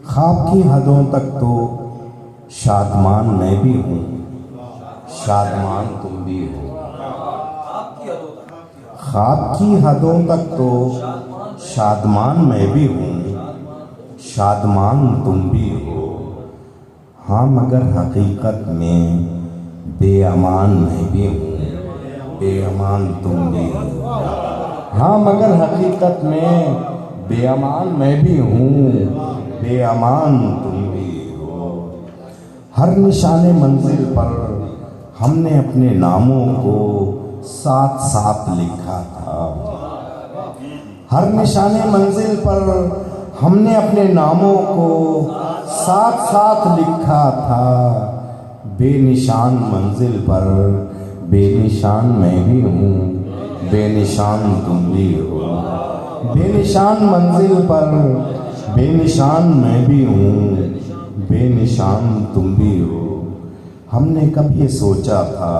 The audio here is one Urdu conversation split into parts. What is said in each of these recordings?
خواب کی حدوں تک تو شادمان میں بھی ہوں، شادمان تم بھی ہو۔ خواب کی حدوں تک تو شادمان میں بھی ہوں، شادمان تم بھی ہو۔ ہاں مگر حقیقت میں بے امان میں بھی ہوں، بے امان تم بھی ہو۔ ہاں مگر حقیقت میں بے امان میں بھی ہوں، بے امان تم بھی ہو۔ ہر نشان منزل پر ہم نے اپنے ناموں کو ساتھ ساتھ لکھا تھا۔ ہر نشان منزل پر ہم نے اپنے ناموں کو ساتھ ساتھ لکھا تھا۔ بے نشان منزل پر بے نشان میں بھی ہوں، بے نشان تم بھی ہو۔ بے نشان منزل پر بے نشان میں بھی ہوں، بے نشان تم بھی ہو۔ ہم نے کب یہ سوچا تھا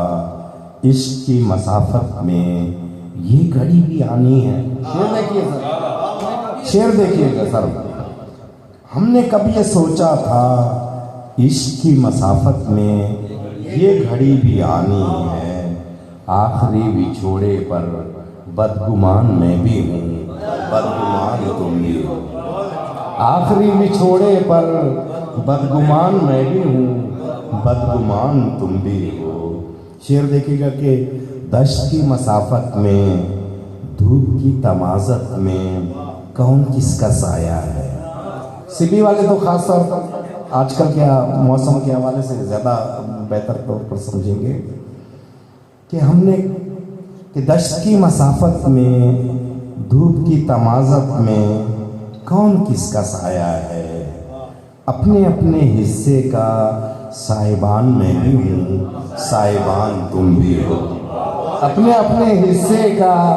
عشق کی مسافت میں یہ گھڑی بھی آنی ہے؟ شعر دیکھیے سر، شعر دیکھیے گا سر۔ ہم نے کب یہ سوچا تھا عشق کی مسافت میں یہ گھڑی بھی آنی ہے۔ آخری بچھوڑے پر بدگمان میں بھی ہوں، بدگمان تم بھی ہو۔ آخری بچھوڑے پر بدگمان میں بھی ہوں، بدگمان تم بھی ہو۔ شعر دیکھیے گا کہ دشت کی مسافت میں، دھوپ کی تمازت میں کون کس کا سایہ ہے؟ سبھی والے تو خاص طور پر آج کل کے موسم کے حوالے سے زیادہ بہتر طور پر سمجھیں گے کہ ہم نے کہ دشت کی مسافت میں، دھوپ کی تمازت میں کون کس کا سایہ ہے؟ اپنے اپنے حصے کا صاحبان میں بھی ہوں، صاحبان تم بھی ہو۔ اپنے اپنے حصے کا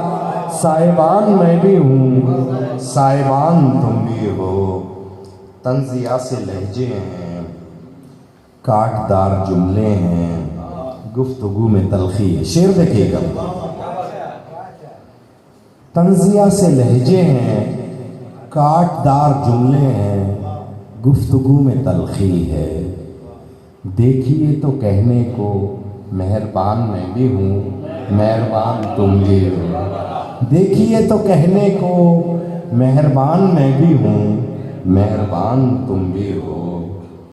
صاحبان میں بھی ہوں، صاحبان تم بھی ہو۔ طنزیہ سے لہجے ہیں، کاٹ دار جملے ہیں، گفتگو میں تلخی ہے۔ شعر دیکھیے گا۔ طنزیہ سے لہجے ہیں، کاٹ دار جملے ہیں، گفتگو میں تلخی ہے۔ دیکھیے تو کہنے کو مہربان میں بھی ہوں، مہربان تم بھی ہو۔ دیکھیے تو کہنے کو مہربان میں بھی ہوں، مہربان تم بھی ہو۔